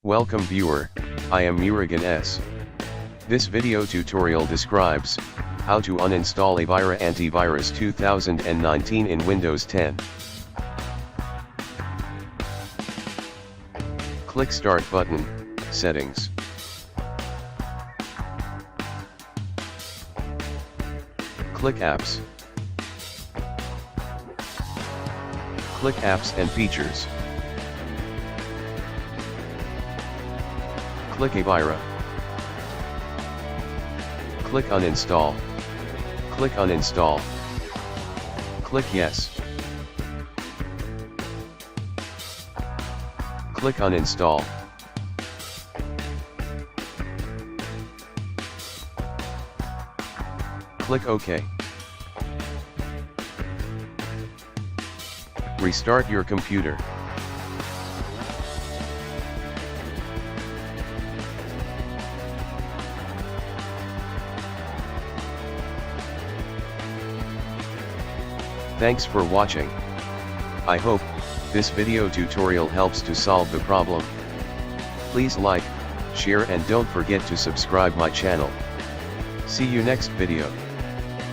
Welcome viewer, I am Murugan S. This video tutorial describes how to uninstall Avira Antivirus 2019 in Windows 10. Click Start button, Settings. Click Apps. Click Apps and Features. Click Avira. Click Uninstall. Click Uninstall. Click Yes. Click Uninstall. Click OK. Restart your computer. Thanks for watching. I hope this video tutorial helps to solve the problem. Please like, share and don't forget to subscribe my channel. See you next video.